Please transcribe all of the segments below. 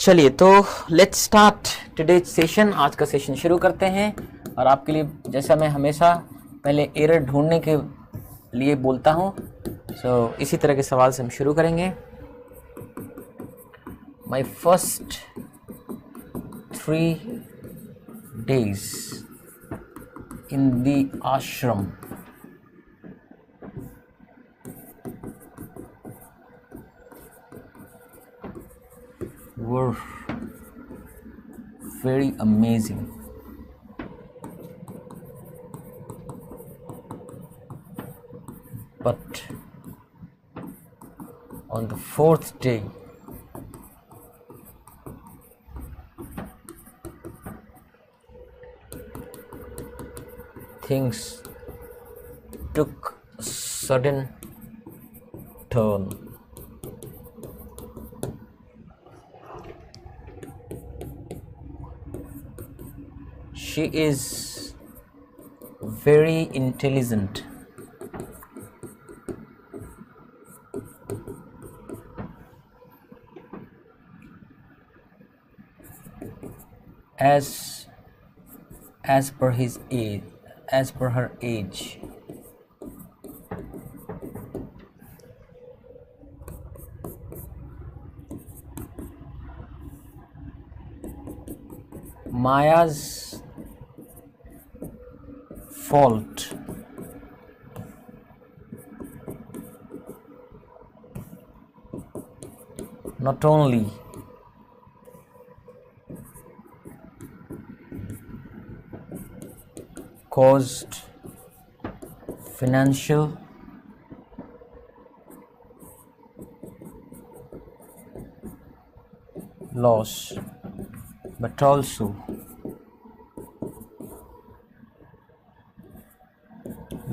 चलिए तो let's start today's session. आज का सेशन शुरू करते हैं। और आपके लिए जैसा मैं हमेशा पहले एरर ढूंढने के लिए बोलता हूँ, इसी तरह के सवाल से हम शुरू करेंगे। My first 3 days in the ashram were very amazing. But on the 4th day, things took a sudden turn. She is very intelligent. As per his age, as per her age. Maya's fault not only caused financial loss, but also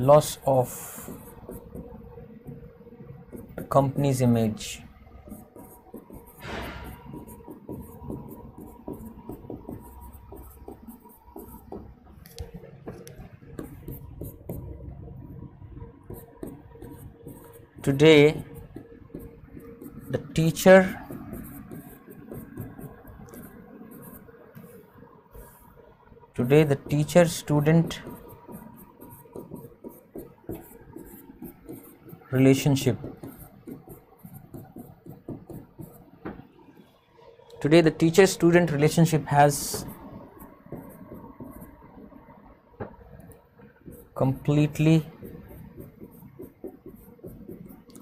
loss of the company's image. Today the teacher student relationship has completely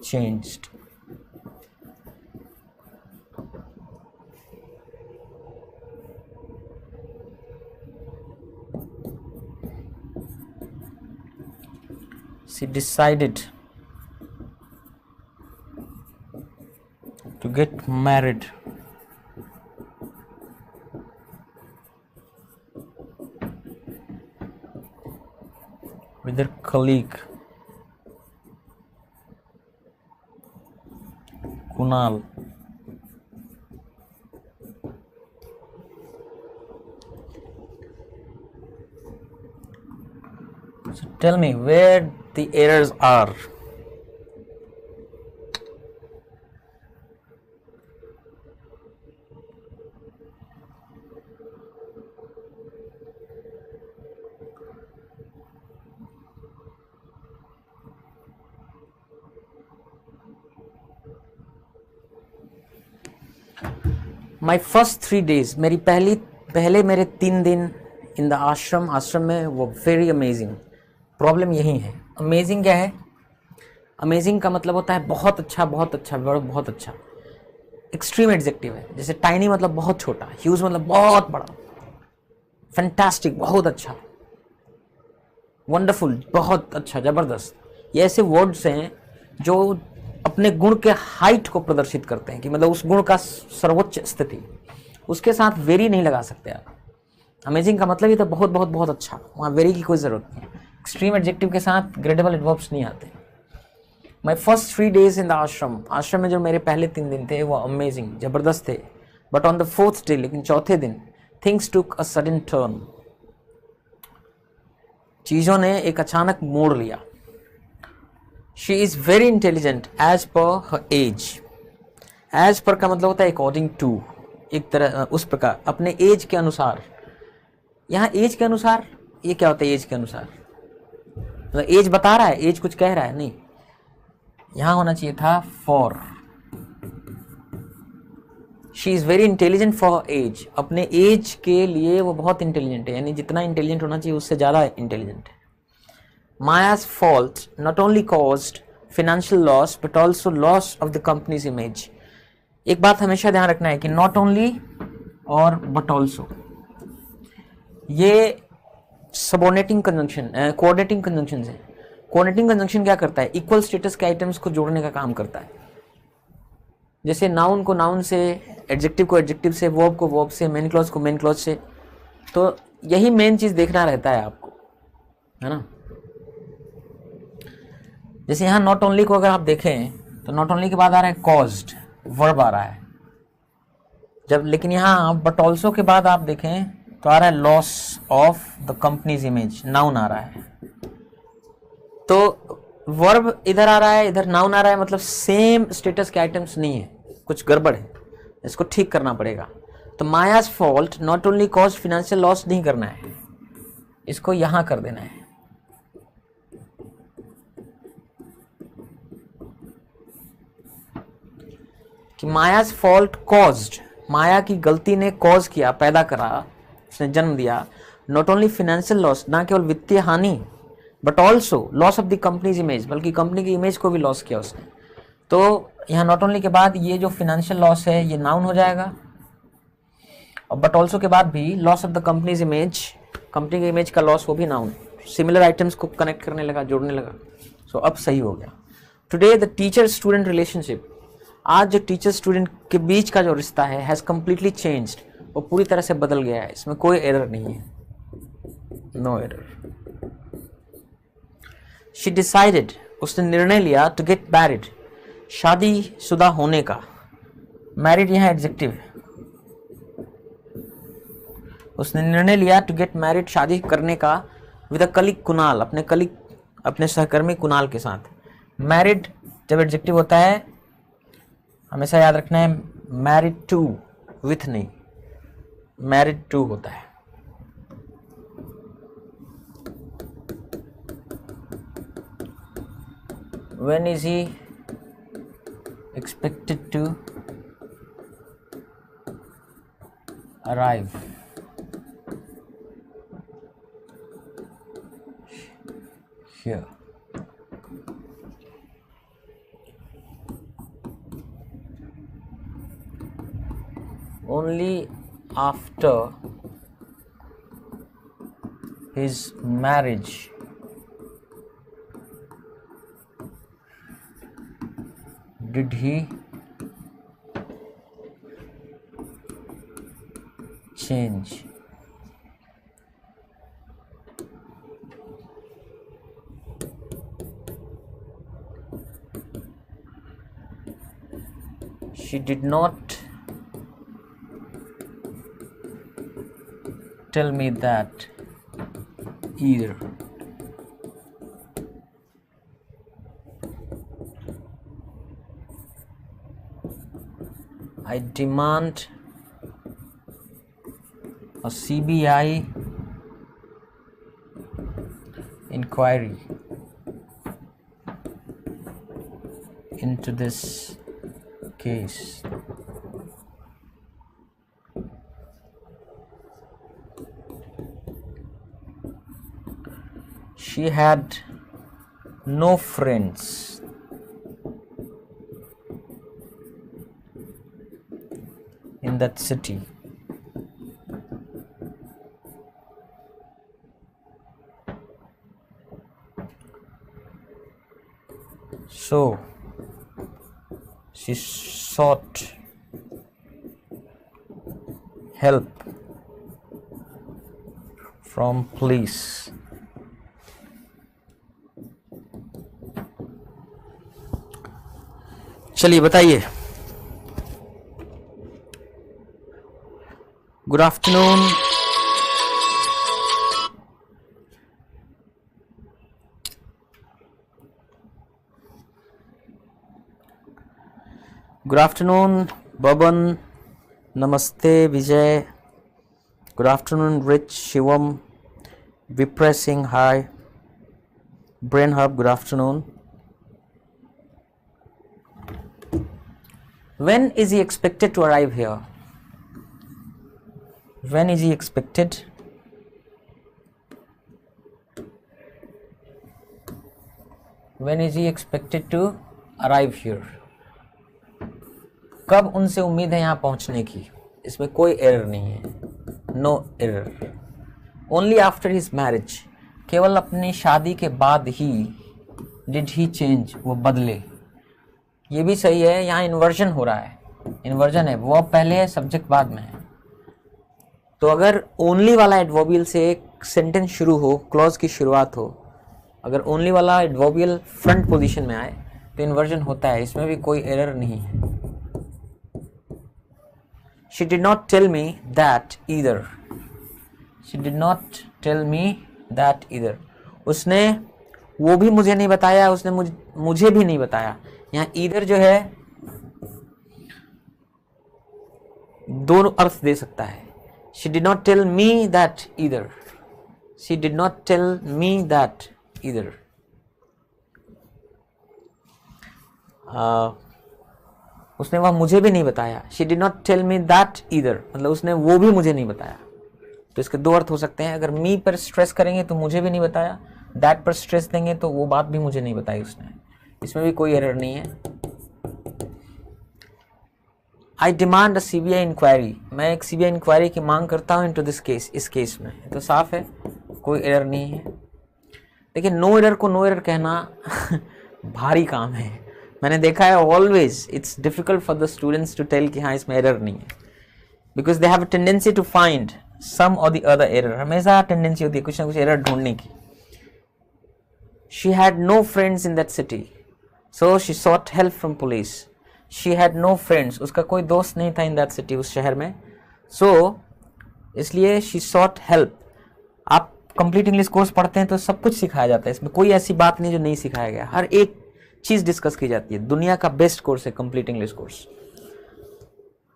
changed. She decided to get married with her colleague Kunal. So tell me where the errors are. My first 3 days, पहले मेरे 3 दिन in the आश्रम में वो very amazing. Problem यही है। Amazing क्या है? अमेजिंग का मतलब होता है बहुत अच्छा, बहुत अच्छा, बहुत अच्छा। एक्सट्रीम एडजेक्टिव है। जैसे टाइनी मतलब बहुत छोटा, ह्यूज मतलब बहुत बड़ा, फैंटास्टिक बहुत अच्छा, वंडरफुल बहुत अच्छा, जबरदस्त। ये ऐसे वर्ड्स हैं जो अपने गुण के हाइट को प्रदर्शित करते हैं कि मतलब उस गुण का सर्वोच्च स्थिति। उसके साथ वेरी नहीं लगा सकते आप। अमेजिंग का मतलब ही तो बहुत बहुत बहुत अच्छा, वहाँ वेरी की कोई ज़रूरत नहीं। एक्सट्रीम एडजेक्टिव के साथ ग्रेडेबल एडवर्ब्स नहीं आते। My first 3 days in the आश्रम में जो मेरे पहले 3 दिन थे वो अमेजिंग, ज़बरदस्त थे। But on the 4th day, लेकिन चौथे दिन, things took a sudden turn, चीज़ों ने एक अचानक मोड़ लिया। She is very intelligent as per her as. As per का मतलब होता है अकॉर्डिंग टू, एक तरह उस प्रकार अपने एज के अनुसार। यहाँ एज के अनुसार ये क्या होता है? एज के अनुसार मतलब एज बता रहा है, एज कुछ कह रहा है नहीं। यहां होना चाहिए था for. She is very intelligent for age, अपने एज के लिए वो बहुत इंटेलिजेंट है, यानी जितना इंटेलिजेंट होना चाहिए उससे ज्यादा इंटेलिजेंट है। माया's fault not only caused financial loss but also loss of the company's image। एक बात हमेशा ध्यान रखना है कि not only और but also, ये सबऑर्डिनेटिंग कंजंक्शन, कोऑर्डिनेटिंग कंजंक्शन है। कोऑर्डिनेटिंग कंजंक्शन क्या करता है? इक्वल स्टेटस के आइटम्स को जोड़ने का काम करता है। जैसे नाउन को नाउन से, एडजेक्टिव को एडजेक्टिव से, वर्ब को वर्ब से, मेन क्लॉज को मेन क्लॉज से। तो यही मेन चीज देखना रहता है आपको, है ना। जैसे यहाँ नॉट ओनली को अगर आप देखें तो नॉट ओनली के बाद आ रहा है कॉज्ड, वर्ब आ रहा है जब, लेकिन यहाँ बट ऑल्सो के बाद आप देखें तो आ रहा है loss of the company's image, noun आ रहा है। तो वर्ब इधर आ रहा है, इधर नाउन आ रहा है, मतलब सेम स्टेटस के आइटम्स नहीं है, कुछ गड़बड़ है, इसको ठीक करना पड़ेगा। तो माया's fault not only cause financial loss नहीं करना है, इसको यहां कर देना है। कि माया's फॉल्ट कॉज्ड, माया की गलती ने कॉज किया, पैदा करा, उसने जन्म दिया, नॉट ओनली फिनेंशियल लॉस, ना केवल वित्तीय हानि, but also loss of the company's image, बल्कि कंपनी की इमेज को भी लॉस किया उसने। तो यहाँ नॉट ओनली के बाद ये जो फिनेंशियल लॉस है ये नाउन हो जाएगा, और बट ऑल्सो के बाद भी loss of the company's image, company की इमेज का लॉस, वो भी नाउन। सिमिलर आइटम्स को कनेक्ट करने लगा, जोड़ने लगा। सो अब सही हो गया। Today the teacher student relationship, आज जो टीचर स्टूडेंट के बीच का जो रिश्ता है, हैज कम्प्लीटली चेंज्ड, वो पूरी तरह से बदल गया है, इसमें कोई एरर नहीं है, नो एरर। शी डिसाइडेड, उसने निर्णय लिया, टू गेट मैरिड, शादी शुदा होने का। मैरिड यहाँ एडजेक्टिव है। उसने निर्णय लिया टू गेट मैरिड, शादी करने का, विद अ कलीग कुणाल, अपने कलीग, अपने सहकर्मी कुणाल के साथ। मैरिड जब एडजेक्टिव होता है हमेशा याद रखना है मैरिड टू, विथ नहीं, मैरिड टू होता है। When is he expected to arrive? Here. Only after his marriage did he change. She did not tell me that either. I demand a CBI inquiry into this case. She had no friends in that city. So she sought help from police. चलिए बताइए। Good afternoon. Good afternoon Baban, नमस्ते Vijay, good afternoon Rich, Shivam, विप्रे Singh, hi, Brain Hub, good afternoon. When is he expected to arrive here? When is he expected? When is he expected to arrive here? कब उनसे उम्मीद है यहाँ पहुँचने की? इसमें कोई एरर नहीं है, no error. Only after his marriage, केवल अपनी शादी के बाद ही डिड ही चेंज, वो बदले. ये भी सही है, यहाँ इन्वर्जन हो रहा है, इन्वर्जन है, वो पहले है, सब्जेक्ट बाद में है. तो अगर ओनली वाला एडवर्बियल से एक सेंटेंस शुरू हो, क्लॉज की शुरुआत हो, अगर ओनली वाला एडवर्बियल फ्रंट पोजीशन में आए तो इन्वर्जन होता है, इसमें भी कोई एरर नहीं है. She did not tell me that either. She did not tell me that either. उसने वो भी मुझे नहीं बताया, उसने मुझे भी नहीं बताया. यहाँ either जो है दोनों अर्थ दे सकता है. She did not tell me that either. She did not tell me that either. उसने वह मुझे भी नहीं बताया. She did not tell me that either, मतलब उसने वो भी मुझे नहीं बताया. तो इसके दो अर्थ हो सकते हैं. अगर मी पर स्ट्रेस करेंगे तो मुझे भी नहीं बताया, दैट पर स्ट्रेस देंगे तो वो बात भी मुझे नहीं बताई उसने. इसमें भी कोई एरर नहीं है. I demand a CBI inquiry, मैं एक सीबीआई इंक्वायरी की मांग करता हूँ इनटू दिस केस, इस केस में. तो साफ है, कोई एरर नहीं है. देखिए, नो एरर को नो एरर कहना भारी काम है. मैंने देखा है always it's difficult for the students to tell कि हाँ इसमें एरर नहीं है, because they have a tendency to find some or the other error. हमेशा टेंडेंसी होती है कुछ ना कुछ एरर ढूंढने की. She had no friends in that city, so she sought help from police. She had no friends, उसका कोई दोस्त नहीं था इन दैट सिटी, उस शहर में. सो इसलिए शी सॉट हेल्प. आप कंप्लीट इंग्लिश कोर्स पढ़ते हैं तो सब कुछ सिखाया जाता है, इसमें कोई ऐसी बात नहीं जो नहीं सिखाया गया. हर एक चीज़ डिस्कस की जाती है. दुनिया का बेस्ट कोर्स है कंप्लीट इंग्लिश कोर्स.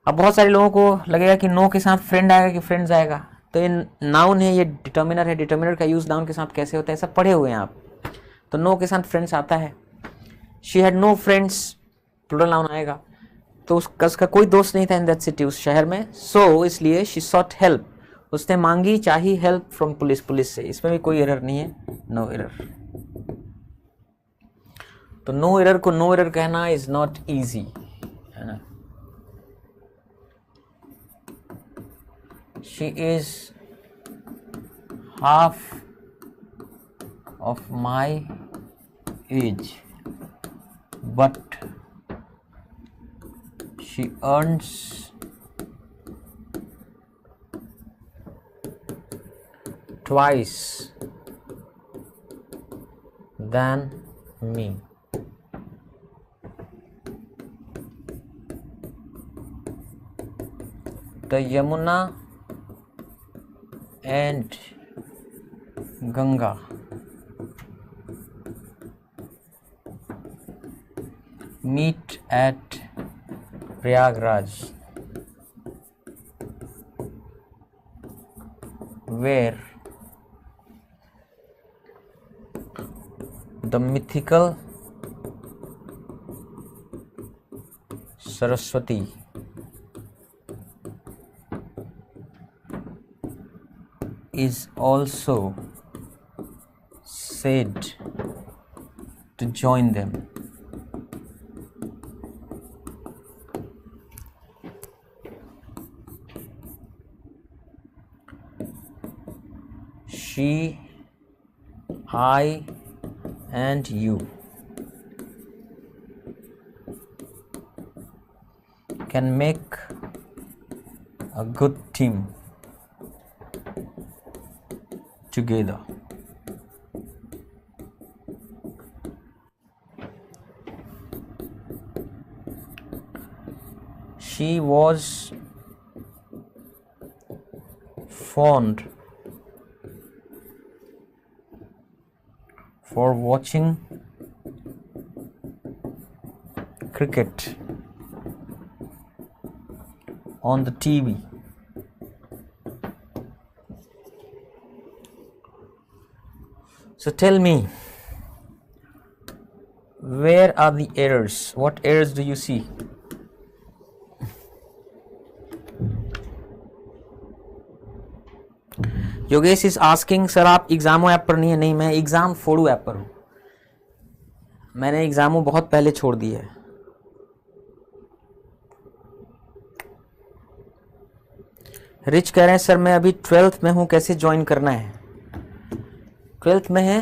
अब बहुत सारे लोगों को लगेगा कि नो के साथ फ्रेंड आएगा कि फ्रेंड्स आएगा, तो ये नाउन है, ये डिटर्मिनर है. डिटर्मिनर का यूज़ नाउन के साथ कैसे होता है, सब पढ़े हुए हैं आप. तो नो के साथ फ्रेंड्स आता है. She had no friends, plural noun आएगा. तो उसका कोई दोस्त नहीं था इन दैट सिटी, उस शहर में. सो इसलिए शी सॉट हेल्प, उसने मांगी चाहिए हेल्प फ्रॉम पुलिस, पुलिस से. इसमें भी कोई एरर नहीं है, नो एरर. तो नो एरर को नो एरर कहना इज नॉट इजी, है ना. She is half of my age but she earns twice than me. The Yamuna and Ganga meet at Prayagraj, where the mythical Saraswati is also said to join them. She, I, and you can make a good team together. She was fond for watching cricket on the TV. So tell me, where are the errors? What errors do you see? Yogesh is asking, sir आप एग्जामो app पर नहीं है? नहीं, मैं exam फोड़ू app पर हूँ। मैंने एग्जामो बहुत पहले छोड़ दी है। रिच कह रहे हैं सर मैं अभी 12th में हूँ, कैसे ज्वाइन करना है? 12th में है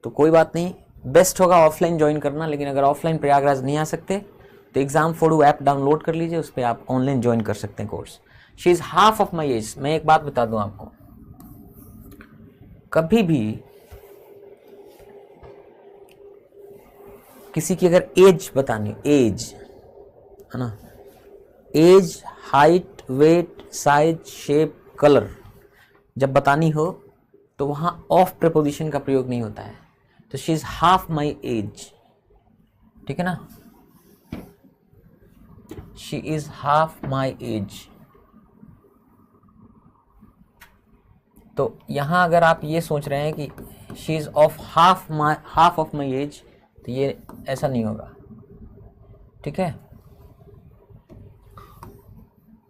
तो कोई बात नहीं, बेस्ट होगा ऑफलाइन ज्वाइन करना, लेकिन अगर ऑफलाइन प्रयागराज नहीं आ सकते तो एग्जाम फोड़ू ऐप डाउनलोड कर लीजिए, उस पर आप ऑनलाइन ज्वाइन कर सकते हैं course. She is half of my age. मैं एक बात बता दूं आपको, कभी भी किसी की अगर एज बतानी, एज है ना, age, height, weight, size, shape, colour जब बतानी हो तो वहां ऑफ प्रीपोजिशन का प्रयोग नहीं होता है। तो she is half my age, ठीक है ना, she is half my age. तो यहां अगर आप ये सोच रहे हैं कि she is of half of my age, तो ये ऐसा नहीं होगा, ठीक है।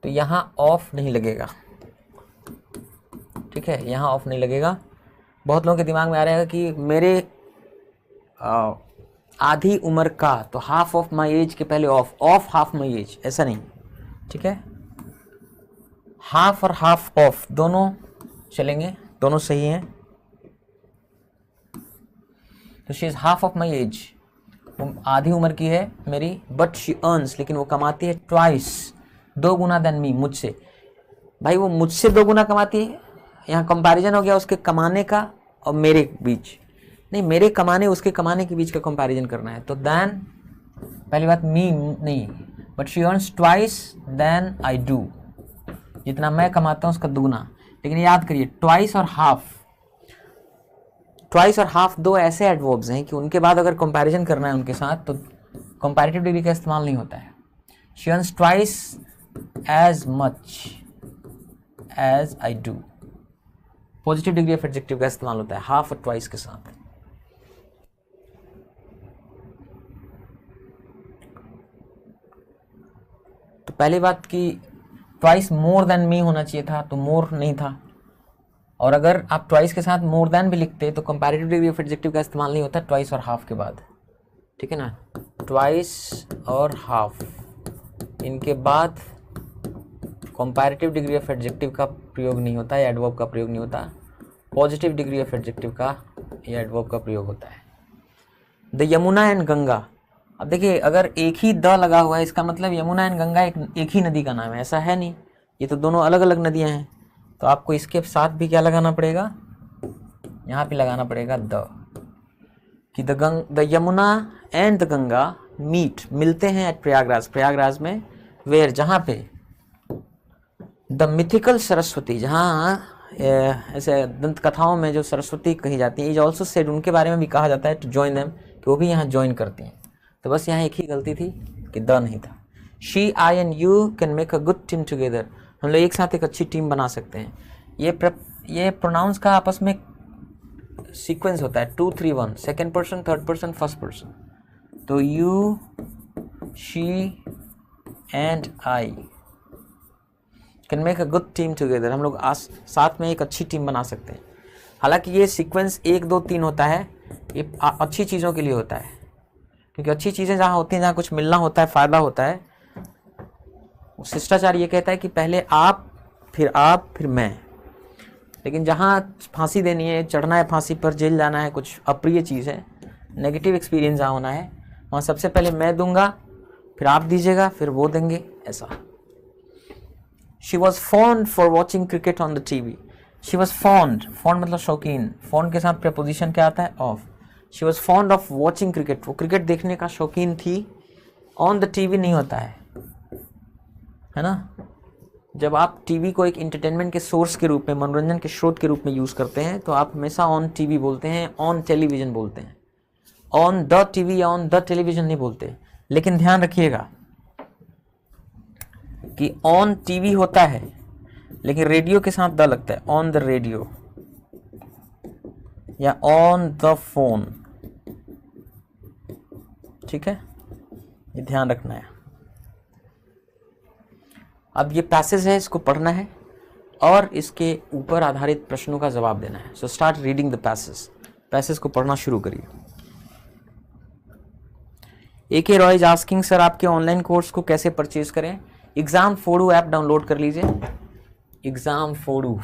तो यहां ऑफ नहीं लगेगा, ठीक है, यहां ऑफ नहीं लगेगा। बहुत लोगों के दिमाग में आ रहा है कि मेरे आधी उम्र का, तो हाफ ऑफ माई एज के पहले ऑफ हाफ माई एज, ऐसा नहीं, ठीक है। हाफ और हाफ ऑफ दोनों चलेंगे, दोनों सही हैं। तो she is half of my age, वो आधी उम्र की है मेरी, बट शी अर्न्स, लेकिन वो कमाती है ट्वाइस, 2 गुना देन मी, मुझसे। भाई वो मुझसे 2 गुना कमाती है, यहाँ कंपैरिजन हो गया उसके कमाने का और मेरे बीच, नहीं, मेरे कमाने उसके कमाने के बीच का कंपैरिजन करना है। तो देन पहली बात मी नहीं, but she earns twice than I do, जितना मैं कमाता हूँ उसका दुगना। लेकिन याद करिए ट्वाइस और हाफ दो ऐसे एडवर्ब्स हैं कि उनके बाद अगर कंपैरिजन करना है उनके साथ तो कंपैरेटिव डिग्री का इस्तेमाल नहीं होता है। She earns twice as much as I do, positive degree of adjective का इस्तेमाल होता है हाफ और ट्वाइस के साथ। तो पहली बात कि ट्वाइस मोर देन मी होना चाहिए था, तो मोर नहीं था। और अगर आप ट्वाइस के साथ मोर देन भी लिखते तो कंपैरेटिव डिग्री ऑफ एडजेक्टिव का इस्तेमाल नहीं होता ट्वाइस और हाफ के बाद, ठीक है ना। ट्वाइस और हाफ, इनके बाद कंपैरेटिव डिग्री ऑफ एडजेक्टिव का प्रयोग नहीं होता, या एडवर्ब का प्रयोग नहीं होता, पॉजिटिव डिग्री ऑफ एडजेक्टिव का या एडवर्ब का प्रयोग होता है। द यमुना एंड गंगा, अब देखिए अगर एक ही द लगा हुआ है इसका मतलब यमुना एंड गंगा एक ही नदी का नाम है, ऐसा है नहीं, ये तो दोनों अलग अलग नदियां हैं। तो आपको इसके साथ भी क्या लगाना पड़ेगा, यहाँ पे लगाना पड़ेगा द, कि the Yamuna and the Ganga meet, मिलते हैं एट प्रयागराज में, वेयर, जहाँ पे द मिथिकल सरस्वती, जहाँ ऐसे दंत कथाओं में जो सरस्वती कही जाती है, इज ऑल्सो सेड, उनके बारे में भी कहा जाता है टू जॉइन देम, कि वो भी यहाँ ज्वाइन करती हैं। तो बस यहाँ एक ही गलती थी कि द नहीं था। She, I and you can make a good team together, हम लोग एक साथ एक अच्छी टीम बना सकते हैं। ये प्रोनाउंस का आपस में सीक्वेंस होता है 2 3 1, second person, third person, first person. तो you, she and I can make a good team together, हम लोग साथ में एक अच्छी टीम बना सकते हैं। हालांकि ये सीक्वेंस 1 2 3 होता है, ये अच्छी चीज़ों के लिए होता है, क्योंकि अच्छी चीज़ें जहाँ होती हैं, जहाँ कुछ मिलना होता है, फ़ायदा होता है, शिष्टाचार ये कहता है कि पहले आप, फिर मैं। लेकिन जहाँ फांसी देनी है, चढ़ना है फांसी पर, जेल जाना है, कुछ अप्रिय चीज़ है, नेगेटिव एक्सपीरियंस जहाँ होना है, वहाँ सबसे पहले मैं दूंगा, फिर आप दीजिएगा, फिर वो देंगे, ऐसा। She was fond for watching cricket on the TV, she was fond मतलब शौकीन, फॉन्ड के साथ प्रपोजिशन क्या आता है, of. She was fond of watching cricket, वो क्रिकेट देखने का शौकीन थी। ऑन द टीवी नहीं होता है ना। जब आप टीवी को एक इंटरटेनमेंट के सोर्स के रूप में, मनोरंजन के स्रोत के रूप में यूज़ करते हैं, तो आप हमेशा ऑन टीवी बोलते हैं, ऑन टेलीविज़न बोलते हैं, ऑन द टीवी या ऑन द टेलीविज़न नहीं बोलते। लेकिन ध्यान रखिएगा कि ऑन टीवी होता है लेकिन रेडियो के साथ द लगता है, ऑन द रेडियो या ऑन द फोन। ठीक है, ये ध्यान रखना है। अब ये पैसेज है, इसको पढ़ना है और इसके ऊपर आधारित प्रश्नों का जवाब देना है। So start reading the passage को पढ़ना शुरू करिए। AK Roy is asking, sir आपके ऑनलाइन कोर्स को कैसे परचेज करें? एग्जाम फोड़ू ऐप डाउनलोड कर लीजिए। एग्जाम फोड़ू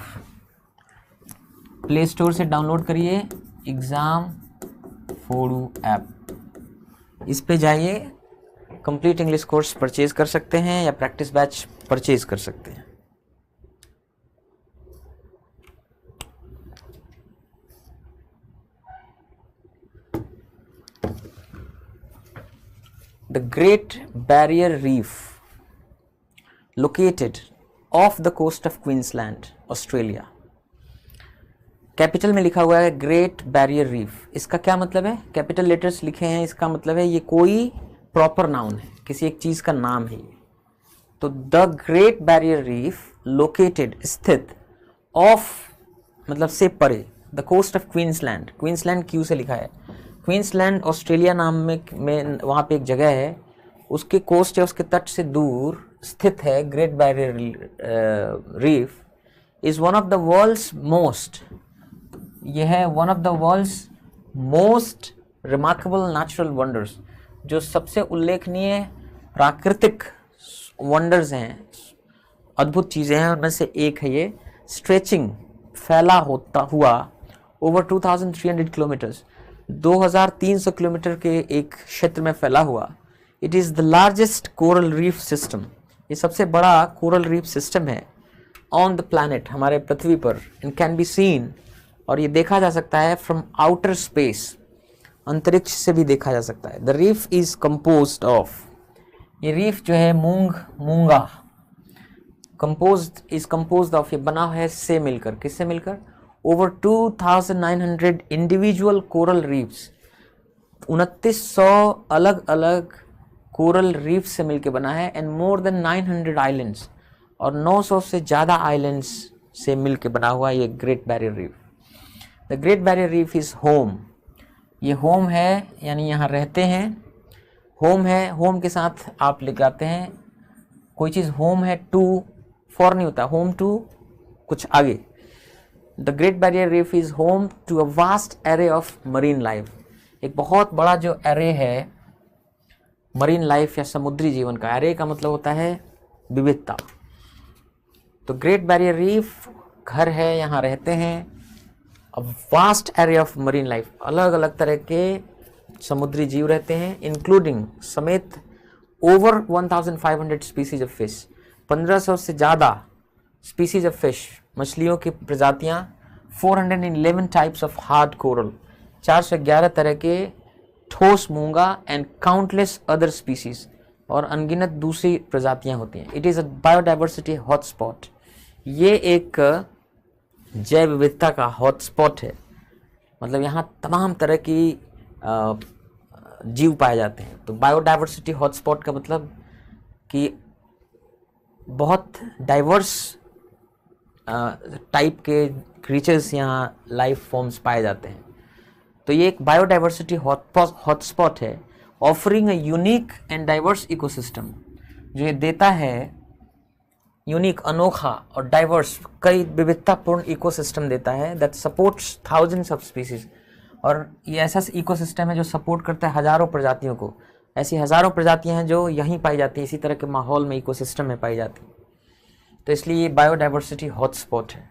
प्ले स्टोर से डाउनलोड करिए, एग्जाम फोड़ू ऐप। इस पे जाइए, कंप्लीट इंग्लिश कोर्स परचेज कर सकते हैं या प्रैक्टिस बैच परचेज कर सकते हैं। The Great Barrier Reef, located off the coast of Queensland, Australia. Capital में लिखा हुआ है ग्रेट बैरियर रीफ। इसका क्या मतलब है? कैपिटल लेटर्स लिखे हैं, इसका मतलब है ये कोई प्रॉपर नाउन है, किसी एक चीज का नाम है ये। तो the Great Barrier Reef located, स्थित, ऑफ मतलब से परे, the coast of Queensland, Queensland Q से लिखा है, क्वींसलैंड ऑस्ट्रेलिया नाम में वहाँ पे एक जगह है, उसके कोस्ट या उसके तट से दूर स्थित है Great Barrier Reef. Is one of the world's most, यह है one of the world's most remarkable natural wonders, जो सबसे उल्लेखनीय प्राकृतिक वंडर्स हैं, अद्भुत चीज़ें हैं, उनमें से एक है ये। स्ट्रेचिंग, फैला होता हुआ, ओवर 2300 किलोमीटर्स, 2300 किलोमीटर के एक क्षेत्र में फैला हुआ। It is the largest coral reef system, ये सबसे बड़ा कोरल रीफ सिस्टम है ऑन द प्लैनेट, हमारे पृथ्वी पर। एंड कैन बी सीन, और ये देखा जा सकता है फ्रॉम आउटर स्पेस, अंतरिक्ष से भी देखा जा सकता है। The reef is composed of, ये रीफ जो है मूंगा, कंपोज्ड ऑफ, ये बना है से मिलकर, किससे मिलकर? ओवर 2900 इंडिविजुअल कोरल रीफ्स, 2900 अलग अलग कोरल रीफ से मिलकर बना है। एंड मोर देन 900 आइलैंड्स, और 900 से ज़्यादा आइलैंड्स से मिलकर बना हुआ ये great Barrier reef. The Great Barrier Reef is home, ये होम है, यानी यहाँ रहते हैं, होम है, होम के साथ आप लगाते हैं कोई चीज़, होम है टू, फॉर नहीं होता, होम टू कुछ आगे। The Great Barrier Reef is home to a vast array of marine life, एक बहुत बड़ा जो एरे है मरीन लाइफ या समुद्री जीवन का। एरे का मतलब होता है विविधता। तो ग्रेट बैरियर रीफ घर है, यहाँ रहते हैं, अ vast array of marine life, अलग अलग तरह के समुद्री जीव रहते हैं, इंक्लूडिंग समेत ओवर 1500 स्पीसीज ऑफ फिश, 1500 से ज़्यादा स्पीसीज ऑफ फिश, मछलियों की प्रजातियाँ, 411 टाइप्स ऑफ हार्ड कोरल, 411 तरह के ठोस मूंगा, एंड काउंटलेस अदर स्पीसीज, और अनगिनत दूसरी प्रजातियाँ होती हैं। It is a biodiversity hotspot, ये एक जैव विविधता का हॉटस्पॉट है, मतलब यहाँ तमाम तरह की जीव पाए जाते हैं। तो बायोडाइवर्सिटी हॉटस्पॉट का मतलब कि बहुत डाइवर्स टाइप के क्रीचर्स यहाँ लाइफ फॉर्म्स पाए जाते हैं। तो ये एक बायोडाइवर्सिटी हॉटस्पॉट है, offering a unique and diverse ecosystem, जो ये देता है यूनिक, अनोखा और डाइवर्स, कई विविधतापूर्ण इकोसिस्टम देता है, that supports thousands of species. और ये ऐसा इकोसिस्टम है जो सपोर्ट करता है हज़ारों प्रजातियों को। ऐसी हज़ारों प्रजातियां हैं जो यहीं पाई जाती हैं, इसी तरह के माहौल में, इकोसिस्टम में पाई जाती हैं। तो इसलिए ये बायोडाइवर्सिटी हॉटस्पॉट है।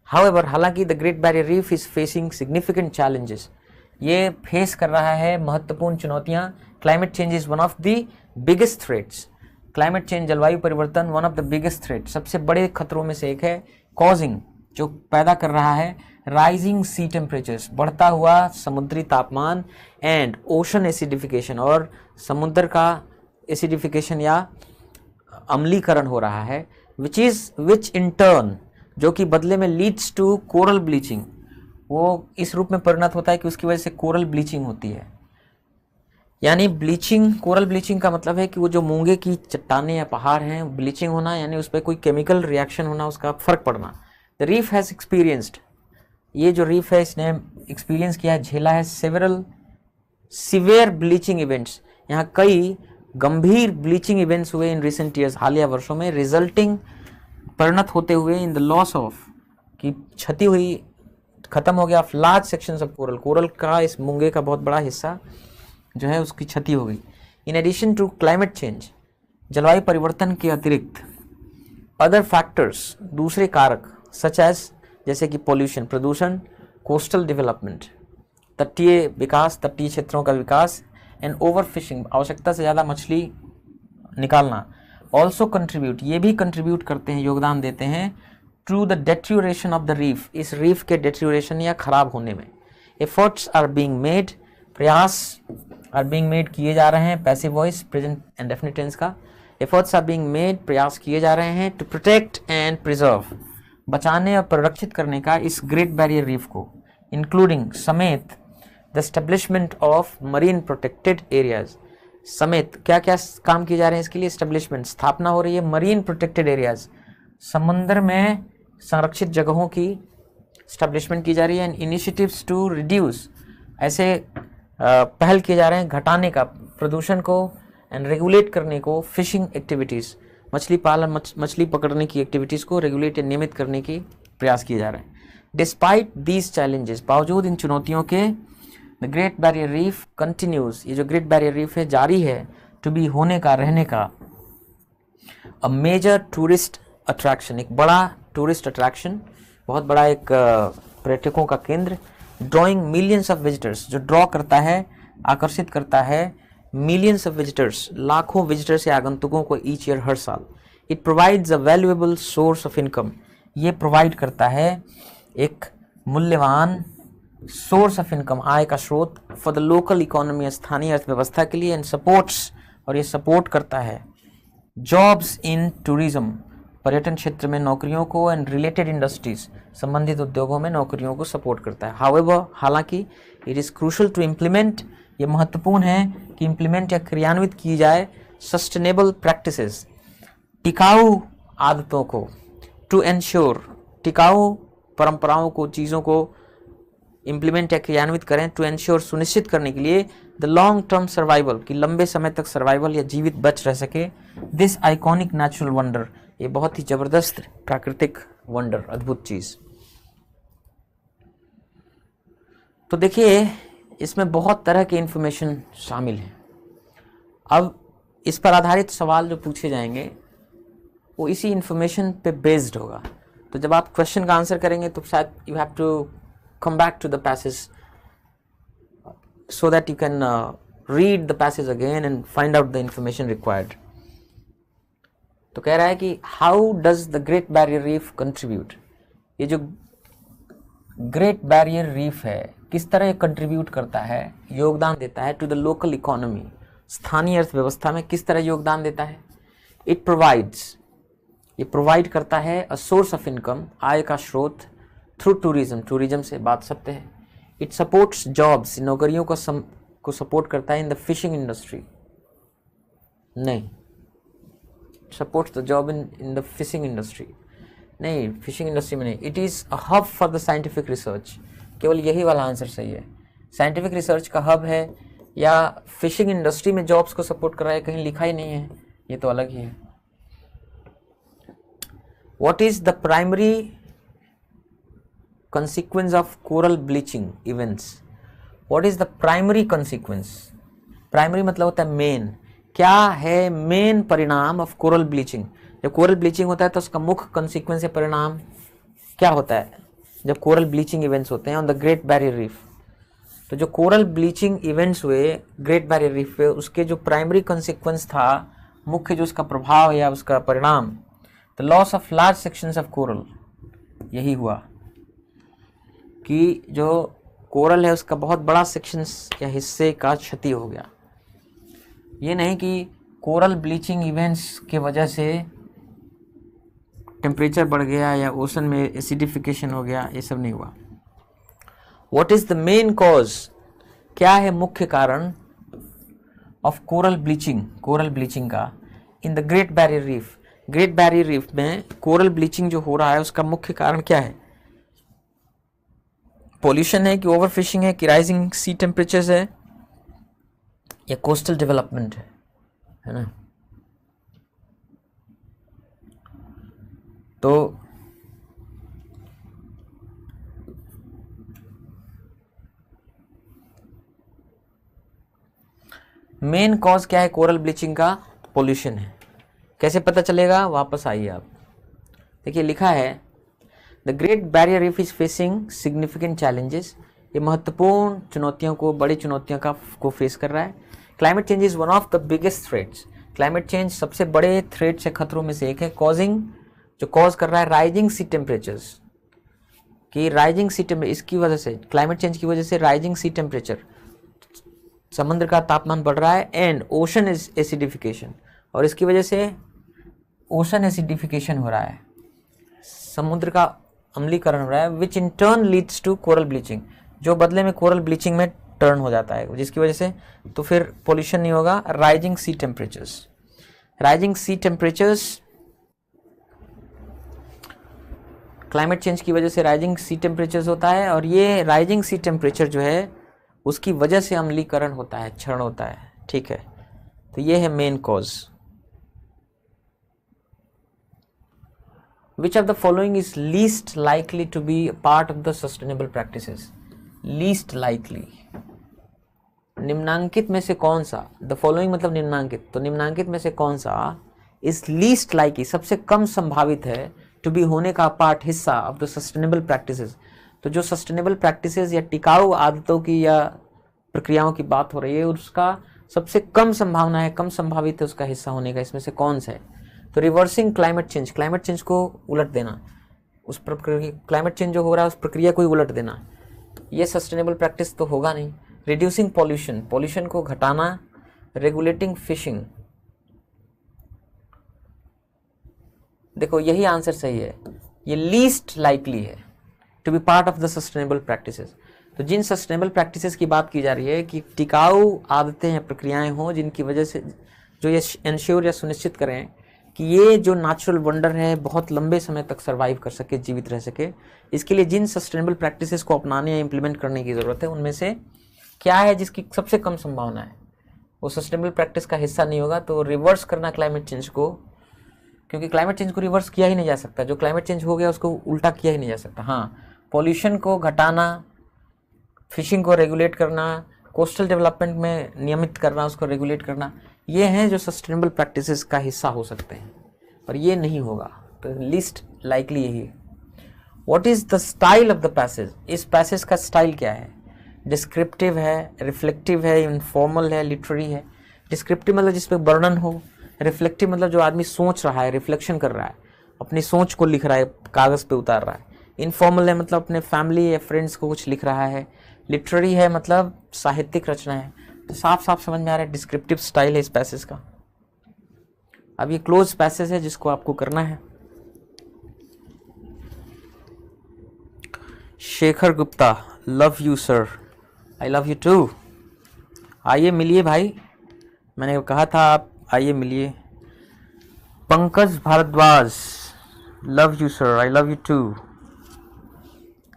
हाउएवर, हालांकि the Great Barrier Reef is facing significant challenges, ये फेस कर रहा है महत्वपूर्ण चुनौतियाँ। Climate change is one of the biggest threats, climate change, जलवायु परिवर्तन, one of the biggest threat, सबसे बड़े खतरों में से एक है। कॉजिंग, जो पैदा कर रहा है राइजिंग सी टेम्परेचर्स, बढ़ता हुआ समुद्री तापमान, एंड ओशन एसिडिफिकेशन, और समुद्र का एसिडिफिकेशन या अम्लीकरण हो रहा है, विच इन टर्न, जो कि बदले में लीड्स टू कोरल ब्लीचिंग, वो इस रूप में परिणत होता है कि उसकी वजह से कोरल ब्लीचिंग होती है। यानी ब्लीचिंग, कोरल ब्लीचिंग का मतलब है कि वो जो मूंगे की चट्टानें या पहाड़ हैं, ब्लीचिंग होना यानी उस पर कोई केमिकल रिएक्शन होना, उसका फर्क पड़ना। द रीफ हैज़ एक्सपीरियंस्ड, ये जो रीफ है इसने एक्सपीरियंस किया है, झेला है सेवरल सीवियर ब्लीचिंग इवेंट्स, यहाँ कई गंभीर ब्लीचिंग इवेंट्स हुए इन रिसेंट ईयर्स, हालिया वर्षों में, रिजल्टिंग परिणत होते हुए इन द लॉस ऑफ, की क्षति हुई, खत्म हो गया, of large sections of coral, coral का इस मूंगे का बहुत बड़ा हिस्सा जो है उसकी क्षति हो गई। In addition to climate change, जलवायु परिवर्तन के अतिरिक्त, अदर फैक्टर्स, दूसरे कारक, सच एज, जैसे कि पोल्यूशन, प्रदूषण, कोस्टल डेवलपमेंट, तटीय विकास, तटीय क्षेत्रों का विकास, एंड ओवर फिशिंग, आवश्यकता से ज़्यादा मछली निकालना, ऑल्सो कंट्रीब्यूट, ये भी कंट्रीब्यूट करते हैं, योगदान देते हैं, to the deterioration of the reef, इस रीफ के डेट्यूरेशन या खराब होने में। एफर्ट्स आर बीइंग मेड, प्रयास आर बीइंग मेड, किए जा रहे हैं, passive voice present and definite tense का, एफर्ट्स आर बीइंग मेड, प्रयास किए जा रहे हैं, टू प्रोटेक्ट एंड प्रिजर्व, बचाने और संरक्षित करने का इस ग्रेट बैरियर रीफ को, इंक्लूडिंग, समेत, the establishment of marine protected areas, समेत क्या क्या काम किए जा रहे हैं इसके लिए, एस्टेब्लिशमेंट, स्थापना हो रही है, मरीन प्रोटेक्टेड एरियाज, समुद्र में संरक्षित जगहों की एस्टेब्लिशमेंट की जा रही है, एंड इनिशिएटिव्स टू रिड्यूस, ऐसे पहल किए जा रहे हैं घटाने का प्रदूषण को, एंड रेगुलेट करने को, फिशिंग एक्टिविटीज़, मछली पालन, मछली पकड़ने की एक्टिविटीज़ को रेगुलेट या नियमित करने की प्रयास किए जा रहे हैं। डिस्पाइट दीज चैलेंजेस, बावजूद इन चुनौतियों के, the Great Barrier reef continues, ये जो ग्रेट बैरियर रीफ है जारी है, टू बी, होने का, रहने का, अ मेजर टूरिस्ट अट्रैक्शन, एक बड़ा टूरिस्ट अट्रैक्शन, बहुत बड़ा एक पर्यटकों का केंद्र, ड्रॉइंग मिलियंस ऑफ विजिटर्स, जो ड्रॉ करता है, आकर्षित करता है मिलियंस ऑफ विजिटर्स, लाखों विजिटर्स या आगंतुकों को ईच ईयर, हर साल। It provides a valuable source of income, ये प्रोवाइड करता है एक मूल्यवान सोर्स ऑफ इनकम, आय का स्रोत, फॉर द लोकल इकोनॉमी, स्थानीय अर्थव्यवस्था के लिए, एंड सपोर्ट्स, और ये सपोर्ट करता है जॉब्स इन टूरिज्म, पर्यटन क्षेत्र में नौकरियों को, एंड रिलेटेड इंडस्ट्रीज, संबंधित उद्योगों में नौकरियों को सपोर्ट करता है। हाउएवर, हालांकि, it is crucial to implement, ये महत्वपूर्ण है कि इम्प्लीमेंट या क्रियान्वित की जाए, सस्टेनेबल प्रैक्टिसेस, टिकाऊ आदतों को, टू एंश्योर, टिकाऊ परंपराओं को, चीज़ों को इम्प्लीमेंट या क्रियान्वित करें, टू एंश्योर, सुनिश्चित करने के लिए, द लॉन्ग टर्म सर्वाइवल, की लंबे समय तक सर्वाइवल या जीवित बच रह सके, दिस आइकॉनिक नेचुरल वंडर, ये बहुत ही जबरदस्त प्राकृतिक वंडर, अद्भुत चीज। तो देखिए इसमें बहुत तरह के इंफॉर्मेशन शामिल हैं। अब इस पर आधारित सवाल जो पूछे जाएंगे वो इसी इंफॉर्मेशन पे बेस्ड होगा। तो जब आप क्वेश्चन का आंसर करेंगे तो शायद you have to come back to the passage so that you can read the passage again and find out the information required. तो कह रहा है कि how does the Great Barrier Reef contribute? ये जो Great Barrier Reef है किस तरह कंट्रीब्यूट करता है, योगदान देता है, to the local economy, स्थानीय अर्थव्यवस्था में किस तरह योगदान देता है। It provides, ये प्रोवाइड करता है a source of income, आय का स्रोत, थ्रू टूरिज्म, टूरिज्म से बात सकते हैं। इट सपोर्ट्स जॉब्स, नौकरियों को सपोर्ट करता है, इन द फिशिंग इंडस्ट्री, नहीं, supports the job in the fishing industry, नहीं, फिशिंग इंडस्ट्री में नहीं। It is a hub for the scientific research, केवल यही वाला आंसर सही है। साइंटिफिक रिसर्च का हब है या फिशिंग इंडस्ट्री में जॉब्स को सपोर्ट कर रहा है, कहीं लिखा ही नहीं है, ये तो अलग ही है। What is the primary consequence of coral bleaching events? What is the primary consequence? Primary मतलब होता है मेन, क्या है मेन परिणाम ऑफ कोरल ब्लीचिंग। जब कोरल ब्लीचिंग होता है तो उसका मुख्य कंसिक्वेंस या परिणाम क्या होता है जब कोरल ब्लीचिंग इवेंट्स होते हैं on the Great Barrier reef. तो जो कोरल ब्लीचिंग इवेंट्स हुए ग्रेट बैरियर रीफ पे, उसके जो प्राइमरी कंसिक्वेंस था, मुख्य जो उसका प्रभाव या उसका परिणाम, the loss of large sections of coral, यही हुआ कि जो कोरल है उसका बहुत बड़ा सेक्शंस या हिस्से का क्षति हो गया। ये नहीं कि कोरल ब्लीचिंग इवेंट्स के वजह से टेम्परेचर बढ़ गया या ओशन में एसिडिफिकेशन हो गया, ये सब नहीं हुआ। What is the main cause, क्या है मुख्य कारण ऑफ कोरल ब्लीचिंग का in the Great Barrier reef. Great Barrier reef में कोरल ब्लीचिंग जो हो रहा है उसका मुख्य कारण क्या है? पॉल्यूशन है कि ओवरफिशिंग है कि राइजिंग सी टेम्परेचर्स है या कोस्टल डेवलपमेंट है ना? तो मेन कॉज क्या है कोरल ब्लीचिंग का? पॉल्यूशन है। कैसे पता चलेगा? वापस आइए आप देखिए, लिखा है the Great Barrier reef is facing significant challenges. ये महत्वपूर्ण चुनौतियों को, बड़ी चुनौतियों को फेस कर रहा है। Climate change is one of the biggest threats. Climate change सबसे बड़े थ्रेट से, खतरों में से एक है। जो कॉज कर रहा है राइजिंग सी टेम्परेचर्स की, राइजिंग सी टेम्परेचर, इसकी वजह से, क्लाइमेट चेंज की वजह से राइजिंग सी टेम्परेचर, समुद्र का तापमान बढ़ रहा है, एंड ओशन एसिडिफिकेशन, और इसकी वजह से ओशन एसिडिफिकेशन हो रहा है, समुद्र का अम्लीकरण हो रहा है, which in turn leads to coral bleaching, जो बदले में कोरल ब्लीचिंग में टर्न हो जाता है, जिसकी वजह से तो फिर पोल्यूशन नहीं होगा। Rising sea temperatures, climate change की वजह से राइजिंग सी टेम्परेचर्स होता है, और ये राइजिंग सी टेम्परेचर जो है उसकी वजह से अम्लीकरण होता है, क्षरण होता है। ठीक है, तो ये है main cause. Which of the following is least likely to be a part of the sustainable practices? Least likely, निम्नांकित में से कौन सा? The following मतलब निम्नांकित, तो निम्नांकित में से कौन सा is least likely, सबसे कम संभावित है to be होने का पार्ट, हिस्सा of the sustainable practices। तो जो सस्टेनेबल प्रैक्टिसेस या टिकाऊ आदतों की या प्रक्रियाओं की बात हो रही है, उसका सबसे कम संभावना है, कम संभावित है उसका हिस्सा होने का, इसमें से कौन सा है? तो रिवर्सिंग क्लाइमेट चेंज को उलट देना, उस प्रक्रिया, क्लाइमेट चेंज जो हो रहा है उस प्रक्रिया को ही उलट देना, ये सस्टेनेबल प्रैक्टिस तो होगा नहीं। रिड्यूसिंग पॉल्यूशन को घटाना, रेगुलेटिंग फिशिंग, देखो यही आंसर सही है, ये लीस्ट लाइकली है to be part of the sustainable practices. तो जिन सस्टेनेबल प्रैक्टिसेस की बात की जा रही है कि टिकाऊ आदतें या प्रक्रियाएं हों जिनकी वजह से जो ये इंश्योर या सुनिश्चित करें कि ये जो नेचुरल वंडर है बहुत लंबे समय तक सर्वाइव कर सके, जीवित रह सके, इसके लिए जिन सस्टेनेबल प्रैक्टिसेस को अपनाने या इम्प्लीमेंट करने की ज़रूरत है, उनमें से क्या है जिसकी सबसे कम संभावना है वो सस्टेनेबल प्रैक्टिस का हिस्सा नहीं होगा? तो रिवर्स करना क्लाइमेट चेंज को, क्योंकि क्लाइमेट चेंज को रिवर्स किया ही नहीं जा सकता, जो क्लाइमेट चेंज हो गया उसको उल्टा किया ही नहीं जा सकता। हाँ, पॉल्यूशन को घटाना, फिशिंग को रेगुलेट करना, कोस्टल डेवलपमेंट में नियमित करना, उसको रेगुलेट करना, ये हैं जो सस्टेनेबल प्रैक्टिसेस का हिस्सा हो सकते हैं, पर ये नहीं होगा। तो लीस्ट लाइकली यही। What is the style of the passage? इस पैसेज का स्टाइल क्या है? डिस्क्रिप्टिव है, रिफ्लेक्टिव है, इनफॉर्मल है, लिटरेरी है। डिस्क्रिप्टिव मतलब जिसपे वर्णन हो, रिफ्लेक्टिव मतलब जो आदमी सोच रहा है, रिफ्लेक्शन कर रहा है, अपनी सोच को लिख रहा है, कागज़ पे उतार रहा है। इनफॉर्मल है मतलब अपने फैमिली या फ्रेंड्स को कुछ लिख रहा है। लिटरेरी है मतलब साहित्यिक रचना है। तो साफ साफ समझ में आ रहा है डिस्क्रिप्टिव स्टाइल है इस पैसेज का। अब ये क्लोज पैसेज है जिसको आपको करना है। Shekhar Gupta, love you sir, I love you too. आइए मिलिए भाई, मैंने कहा था आप आइए मिलिए। Pankaj Bhardwaj, love you sir, I love you too.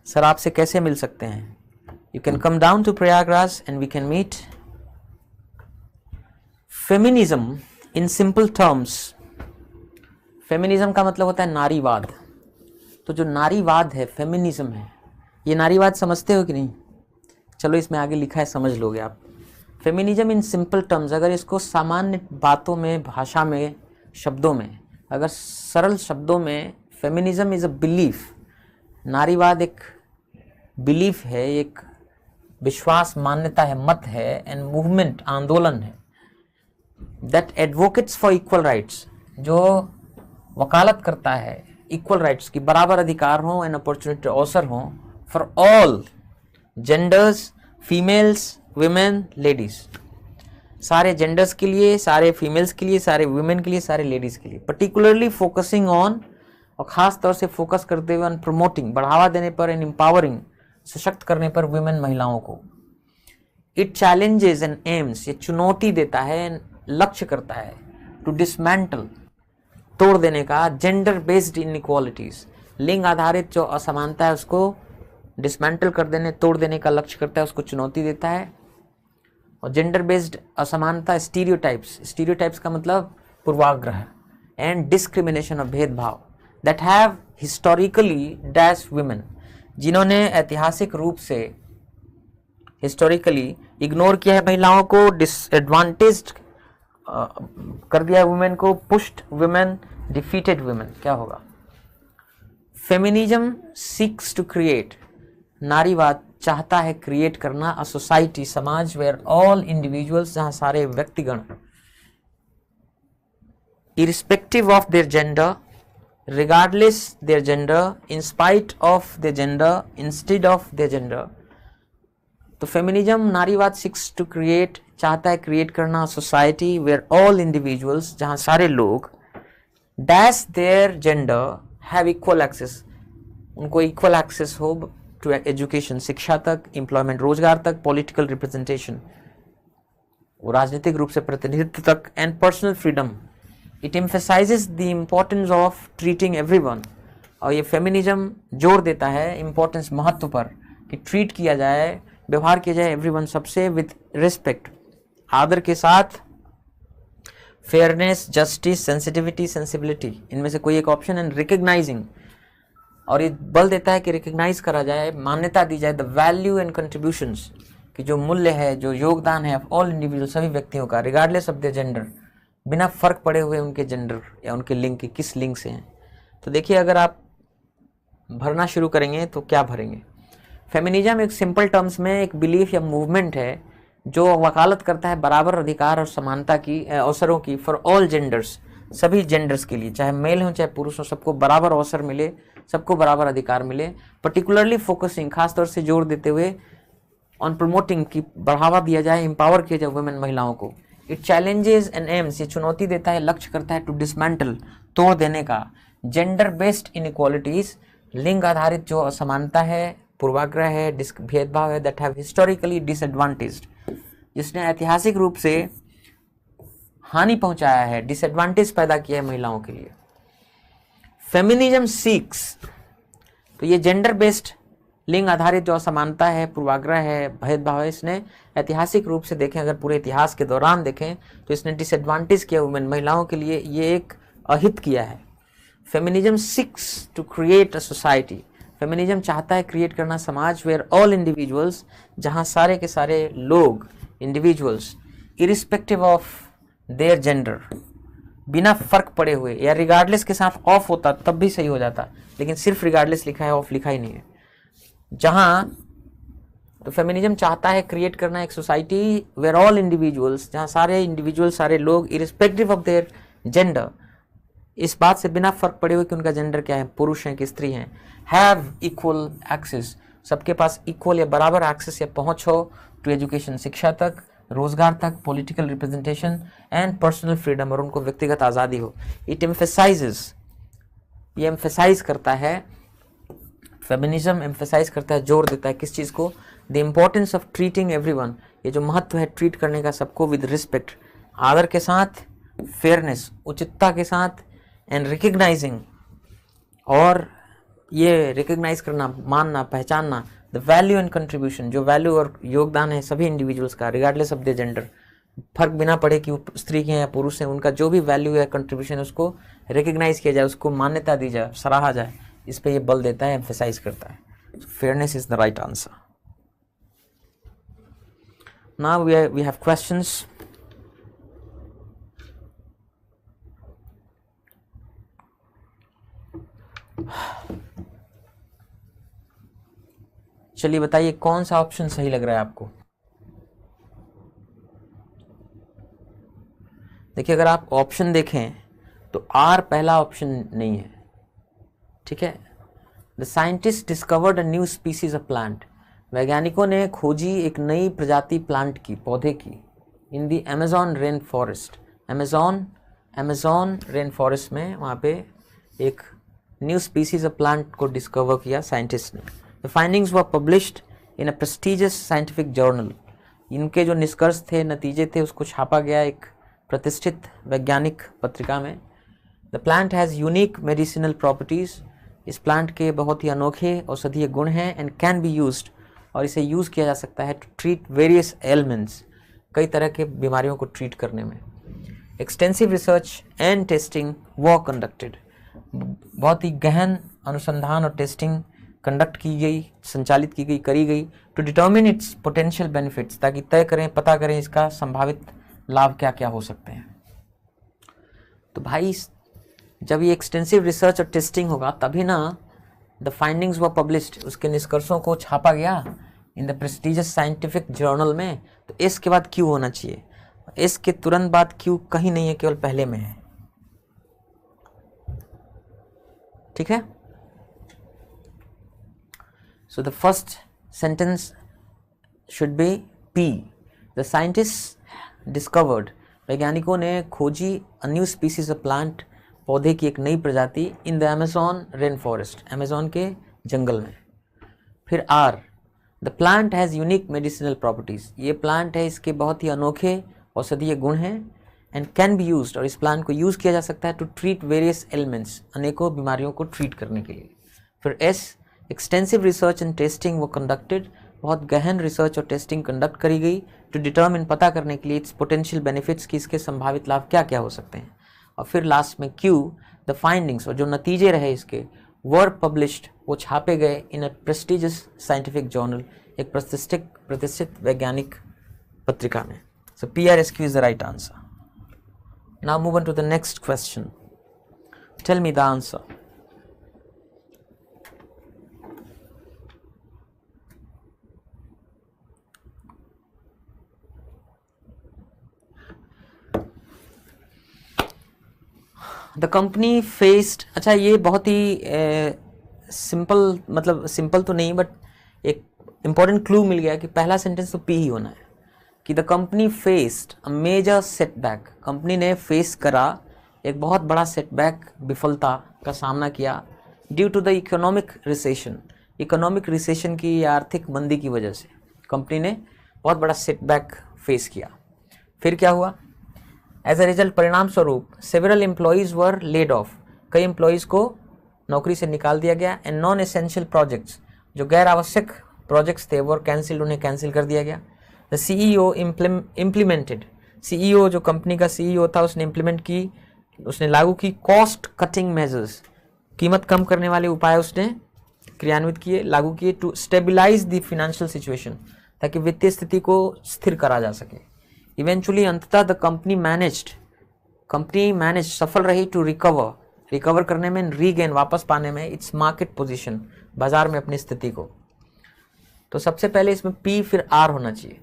Sir आपसे कैसे मिल सकते हैं? You can come down to Prayagraj and we can meet. Feminism in simple terms, feminism का मतलब होता है नारीवाद। तो जो नारीवाद है, फेमिनिज्म है, ये नारीवाद समझते हो कि नहीं? चलो इसमें आगे लिखा है, समझ लोगे आप। फेमिनिज्म इन सिंपल टर्म्स, अगर इसको सामान्य बातों में, भाषा में, शब्दों में, अगर सरल शब्दों में, फेमिनिज्म इज अ बिलीफ, नारीवाद एक बिलीफ है, एक विश्वास, मान्यता है, मत है, एंड मूवमेंट, आंदोलन है, that advocates for equal rights, जो वकालत करता है इक्वल राइट्स की, बराबर अधिकार हों एंड अपॉर्चुनिटी, अवसर हों for all genders, females, women, ladies, सारे जेंडर्स के लिए, सारे फीमेल्स के लिए, सारे वुमेन के लिए, सारे लेडीज के लिए, पर्टिकुलरली फोकसिंग ऑन, और खास तौर से फोकस करते हुए ऑन प्रोमोटिंग, बढ़ावा देने पर, एंड एम्पावरिंग, सशक्त करने पर वुमेन, महिलाओं को, इट चैलेंजेस एंड एम्स, ये चुनौती देता है, लक्ष्य करता है, टू डिसमेंटल, तोड़ देने का, जेंडर बेस्ड इनइक्वालिटीज, लिंग आधारित जो असमानता है उसको डिसमेंटल कर देने, तोड़ देने का लक्ष्य करता है, उसको चुनौती देता है। और जेंडर बेस्ड असमानता, स्टीरियोटाइप्स का मतलब पूर्वाग्रह, एंड डिस्क्रिमिनेशन और भेदभाव, that have historically dash women, जिन्होंने ऐतिहासिक रूप से हिस्टोरिकली इग्नोर किया है महिलाओं को, डिसएडवांटेज्ड कर दिया है वुमेन को, पुश्ड वुमेन, डिफीटेड वुमेन। क्या होगा? फेमिनिज्म सीक्स टू क्रिएट, नारीवाद चाहता है क्रिएट करना, अ सोसाइटी, समाज, वेयर ऑल इंडिविजुअल्स, जहां सारे व्यक्तिगण, irrespective of their gender, regardless their gender, in spite of their gender, instead of their gender. तो फेमिनिज्म, नारीवाद सीक्स टू क्रिएट, चाहता है क्रिएट करना, सोसाइटी वेयर ऑल इंडिविजुअल्स, जहां सारे लोग, dash their gender, have equal access, उनको equal access हो टू एजुकेशन, शिक्षा तक, एम्प्लॉयमेंट, रोजगार तक, पॉलिटिकल रिप्रेजेंटेशन, वो राजनीतिक रूप से प्रतिनिधित्व तक, and personal freedom. It emphasises the importance of treating everyone, और ये फेमिनिज्म जोर देता है इम्पोर्टेंस, महत्व पर, कि ट्रीट किया जाए, व्यवहार किया जाए एवरीवन, सबसे, विद रिस्पेक्ट, आदर के साथ, फेयरनेस, जस्टिस, सेंसिटिविटी, सेंसिबिलिटी, इनमें से कोई एक ऑप्शन, एंड रिकग्नाइजिंग, और ये बल देता है कि रिकग्नाइज करा जाए, मान्यता दी जाए, द वैल्यू एंड कंट्रीब्यूशंस, कि जो मूल्य है, जो योगदान है ऑल इंडिविजुअल, सभी व्यक्तियों का, रिगार्डलेस ऑफ देयर जेंडर, बिना फर्क पड़े हुए उनके जेंडर या उनके लिंग के, किस लिंग से हैं। तो देखिए, अगर आप भरना शुरू करेंगे तो क्या भरेंगे? फेमिनिज्म एक सिंपल टर्म्स में एक बिलीफ या मूवमेंट है जो वकालत करता है बराबर अधिकार और समानता की, अवसरों की, फॉर ऑल जेंडर्स, सभी जेंडर्स के लिए, चाहे मेल हो चाहे पुरुष हो, सबको बराबर अवसर मिले, सबको बराबर अधिकार मिले। पर्टिकुलरली फोकसिंग, खासतौर से जोर देते हुए, ऑन प्रमोटिंग, की बढ़ावा दिया जाए, एम्पावर किया जाए वुमेन, महिलाओं को। इट चैलेंजेस एंड एम्स, ये चुनौती देता है, लक्ष्य करता है, टू डिसमेंटल, तोड़ देने का, जेंडर बेस्ड इनइक्वालिटीज, लिंग आधारित जो असमानता है, पूर्वाग्रह है, भेदभाव है, दैट हैव हिस्टोरिकली डिसएडवांटेज्ड, जिसने ऐतिहासिक रूप से हानि पहुंचाया है, डिसएडवांटेज पैदा किया है महिलाओं के लिए। फेमिनिज्म सीक्स, तो ये जेंडर बेस्ड, लिंग आधारित जो असमानता है, पूर्वाग्रह है, भेदभाव है, इसने ऐतिहासिक रूप से देखें, अगर पूरे इतिहास के दौरान देखें तो इसने डिसएडवांटेज किया वुमेन, महिलाओं के लिए ये एक अहित किया है। Feminism seeks to create a society, feminism चाहता है क्रिएट करना समाज, वेयर ऑल इंडिविजुअल्स, जहां सारे के सारे लोग, individuals, irrespective of their gender, बिना फर्क पड़े हुए, या रिगार्डलेस के साथ ऑफ होता तब भी सही हो जाता, लेकिन सिर्फ रिगार्डलेस लिखा है, ऑफ लिखा ही नहीं है। जहां, तो फेमिनिज्म चाहता है क्रिएट करना एक सोसाइटी वेयर ऑल इंडिविजुअल्स, जहां सारे इंडिविजुअल, सारे लोग, इरिस्पेक्टिव ऑफ देयर जेंडर, इस बात से बिना फर्क पड़े हुए कि उनका जेंडर क्या है, पुरुष हैं कि स्त्री हैं, हैव इक्वल एक्सेस, सबके पास इक्वल या बराबर एक्सेस या पहुंच हो टू एजुकेशन, शिक्षा तक, रोजगार तक, political representation, and personal freedom, और उनको व्यक्तिगत आज़ादी हो। इट एम्फेसाइजेस, ये एम्फेसाइज करता है, फेमिनिज्म एम्फेसाइज करता है, जोर देता है किस चीज़ को, the importance of treating everyone, ये जो महत्व है ट्रीट करने का सबको, विद रिस्पेक्ट, आदर के साथ, फेयरनेस, उचितता के साथ, एंड रिकग्नाइजिंग, और ये रिकग्नाइज करना, मानना, पहचानना, द वैल्यू एंड कंट्रीब्यूशन, जो वैल्यू और योगदान है सभी इंडिविजुअल्स का, रिगार्डलेस ऑफ द जेंडर, फर्क बिना पड़े कि वो स्त्री के हैं या पुरुष हैं, उनका जो भी वैल्यू या कंट्रीब्यूशन है उसको रिकग्नाइज किया जाए, उसको मान्यता दी जाए, सराहा जाए, इस पे ये बल देता है, एम्फेसाइज करता है। Fairness is the right answer. Now we have questions. चलिए बताइए कौन सा ऑप्शन सही लग रहा है आपको। देखिए, अगर आप ऑप्शन देखें तो आर पहला ऑप्शन नहीं है, ठीक है। The scientist discovered a new species of plant, वैज्ञानिकों ने खोजी एक नई प्रजाति प्लांट की, पौधे की, in the Amazon rain forest, Amazon rain forest में, वहाँ पे एक न्यू स्पीसीज ऑफ प्लांट को डिस्कवर किया साइंटिस्ट ने। The findings were published in a prestigious scientific journal, इनके जो निष्कर्ष थे, नतीजे थे, उसको छापा गया एक प्रतिष्ठित वैज्ञानिक पत्रिका में। The plant has unique medicinal properties, इस प्लांट के बहुत ही अनोखे औषधीय गुण हैं, एंड कैन बी यूज्ड, और इसे यूज़ किया जा सकता है टू ट्रीट वेरियस एलिमेंट्स, कई तरह के बीमारियों को ट्रीट करने में। एक्सटेंसिव रिसर्च एंड टेस्टिंग वो कंडक्टेड, बहुत ही गहन अनुसंधान और टेस्टिंग कंडक्ट की गई, संचालित की गई, करी गई, to determine its potential benefits, ताकि तय करें, पता करें इसका संभावित लाभ क्या क्या हो सकते हैं। तो भाई जब ये एक्सटेंसिव रिसर्च और टेस्टिंग होगा तभी ना द फाइंडिंग्स वर पब्लिश्ड, उसके निष्कर्षों को छापा गया in the prestigious scientific journal में। तो एस के बाद क्यू होना चाहिए, एस के तुरंत बाद क्यू कहीं नहीं है, केवल पहले में है। ठीक है। So the first sentence should be P. The scientists discovered, वैज्ञानिकों ने खोजी a new species of plant, पौधे की एक नई प्रजाति in the Amazon rainforest, Amazon के जंगल में। फिर R, the plant has unique medicinal properties, ये प्लांट है, इसके बहुत ही अनोखे औषधीय गुण हैं, and can be used, और इस प्लांट को यूज़ किया जा सकता है to treat various ailments, अनेकों बीमारियों को ट्रीट करने के लिए। फिर S, extensive research and testing वो कंडक्टेड, बहुत गहन रिसर्च और टेस्टिंग कंडक्ट करी गई, टू डिटर्मिन, पता करने के लिए, इट्स पोटेंशियल बेनिफिट्स, की इसके संभावित लाभ क्या क्या हो सकते हैं। और फिर लास्ट में क्यू, द फाइंडिंग्स, और जो नतीजे रहे इसके, वर पब्लिश्ड, वो छापे गए in a prestigious scientific journal, एक प्रतिष्ठित वैज्ञानिक पत्रिका में। So PRSQ is the right answer. Now move on to the next question, tell me the answer. The company faced, अच्छा ये बहुत ही सिंपल, मतलब सिंपल तो नहीं, बट एक इंपॉर्टेंट क्लू मिल गया कि पहला सेंटेंस तो पी ही होना है, कि the company faced a major setback, company ने फेस करा एक बहुत बड़ा सेटबैक, विफलता का सामना किया, due to the economic recession, economic recession की, आर्थिक मंदी की वजह से कंपनी ने बहुत बड़ा सेटबैक फेस किया। फिर क्या हुआ, एज अ रिजल्ट, परिणाम स्वरूप, सेवरल एम्प्लॉयज़ वर लेड ऑफ, कई एम्प्लॉयज़ को नौकरी से निकाल दिया गया, एंड नॉन एसेंशियल प्रोजेक्ट्स, जो गैर आवश्यक प्रोजेक्ट्स थे वो कैंसिल, उन्हें कैंसिल कर दिया गया। द CEO इम्प्लीमेंटेड, CEO जो कंपनी का CEO था, उसने इम्प्लीमेंट की, उसने लागू की कॉस्ट कटिंग मेजर्स, कीमत कम करने वाले उपाय उसने क्रियान्वित किए, लागू किए, to stabilise the financial situation, ताकि वित्तीय स्थिति को स्थिर करा जा सके। इवेंचुअली, अंततः, द कंपनी मैनेज, सफल रही, टू रिकवर करने में, रीगेन, वापस पाने में, इट्स मार्केट पोजीशन, बाजार में अपनी स्थिति को। तो सबसे पहले इसमें P फिर R होना चाहिए,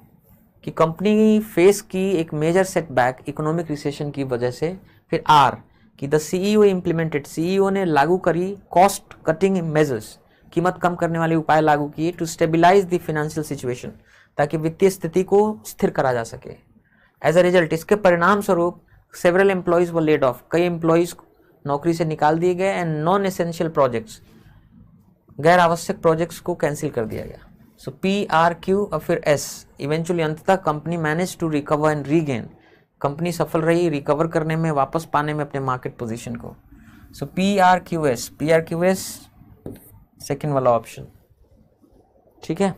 कि कंपनी फेस की एक मेजर सेटबैक इकोनॉमिक रिसेशन की वजह से। फिर R, कि द CEO इम्प्लीमेंटेड, CEO ने लागू करी कॉस्ट कटिंग मेजर्स, कीमत कम करने वाले उपाय लागू किए, to stabilise the financial situation, ताकि वित्तीय स्थिति को स्थिर करा जा सके। एज अ रिजल्ट, इसके परिणाम स्वरूप, सेवरल एम्प्लॉयज़ वर लेड ऑफ, कई एम्प्लॉयज़ नौकरी से निकाल दिए गए, एंड नॉन एसेंशियल प्रोजेक्ट्स, गैर आवश्यक प्रोजेक्ट्स को कैंसिल कर दिया गया। सो PRQ और फिर S, इवेंचुअली, अंततः, company manage to recover and regain, company सफल रही रिकवर करने में, वापस पाने में अपने मार्केट पोजीशन को। सो PRQS सेकेंड वाला ऑप्शन, ठीक है।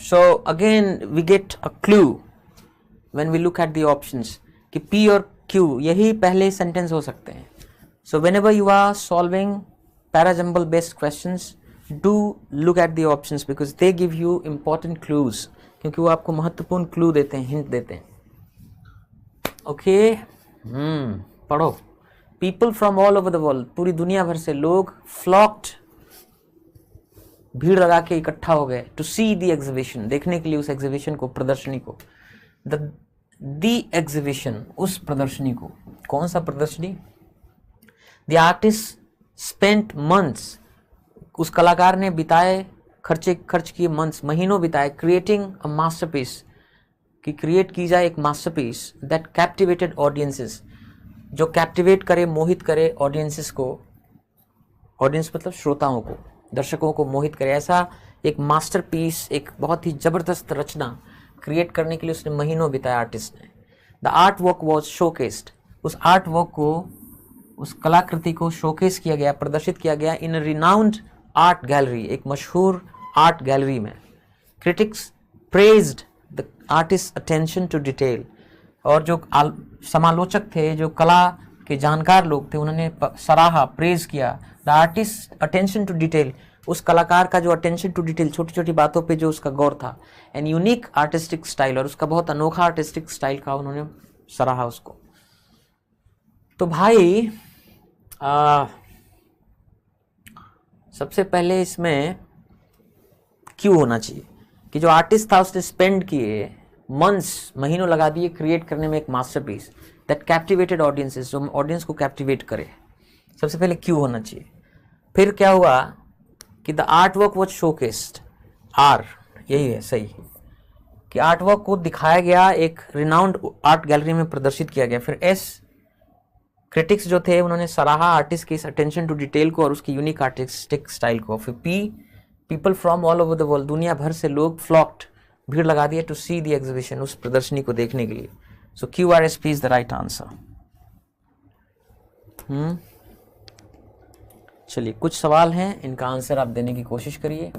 So again we get a clue when we look at the options कि P और Q यही पहले सेंटेंस हो सकते हैं। So whenever you are solving parajumble based questions, do look at the options because they give you important clues, क्योंकि वो आपको महत्वपूर्ण क्लू देते हैं, हिंट देते हैं। ओके, पढ़ो। People from all over the world, पूरी दुनिया भर से लोग flocked, भीड़ लगा के इकट्ठा हो गए, टू सी द एग्जीबिशन, देखने के लिए उस एग्जीबिशन को, प्रदर्शनी को। द एग्जीबिशन, उस प्रदर्शनी को, कौन सा प्रदर्शनी? द आर्टिस्ट स्पेंट मंथ्स, उस कलाकार ने खर्च किए मंथ्स, महीनों बिताए क्रिएटिंग अ मास्टरपीस, कि क्रिएट की जाए एक मास्टरपीस दैट कैप्टिवेटेड ऑडियंसेस, जो कैप्टिवेट करे, मोहित करे ऑडियंसेस को, ऑडियंस मतलब श्रोताओं को, दर्शकों को मोहित करे। ऐसा एक मास्टरपीस, एक बहुत ही जबरदस्त रचना क्रिएट करने के लिए उसने महीनों बिताया आर्टिस्ट ने। The art work was showcased, उस आर्ट वर्क को, उस कलाकृति को शोकेस किया गया, प्रदर्शित किया गया इन रिनाउंड आर्ट गैलरी, एक मशहूर आर्ट गैलरी में। Critics praised the artist attention to detail, और जो समालोचक थे, जो कला के जानकार लोग थे, उन्होंने सराहा, प्रेज किया the artist attention to detail, उस कलाकार का जो अटेंशन टू डिटेल, छोटी छोटी बातों पे जो उसका गौर था, एंड यूनिक आर्टिस्टिक स्टाइल, और उसका बहुत अनोखा आर्टिस्टिक स्टाइल का उन्होंने सराहा उसको। तो भाई सबसे पहले इसमें क्यों होना चाहिए कि जो आर्टिस्ट था उसने स्पेंड किए मंथ्स, महीनों लगा दिए क्रिएट करने में एक मास्टरपीस दैट कैप्टिवेटेड ऑडियंसेस, जो ऑडियंस को कैप्टिवेट करे। सबसे पहले क्यों होना चाहिए। फिर क्या हुआ कि the art work was showcased, आर यही है सही, कि आर्ट वर्क को दिखाया गया, एक रिनाउंड आर्ट गैलरी में प्रदर्शित किया गया। फिर एस, क्रिटिक्स जो थे उन्होंने सराहा आर्टिस्ट की इस अटेंशन टू डिटेल को और उसकी यूनिक आर्टिस्टिक स्टाइल को। फिर P, people from all over the world, दुनिया भर से लोग फ्लॉक्ड, भीड़ लगा दिए टू सी द एग्जीबिशन, उस प्रदर्शनी को देखने के लिए। सो QRSP is the right answer. चलिए कुछ सवाल हैं, इनका आंसर आप देने की कोशिश करिए।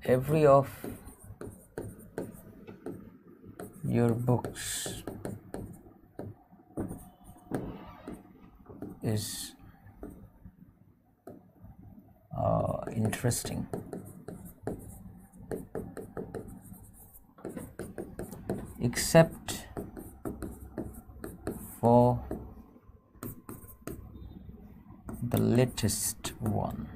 Every of your books is interesting, except for the latest one.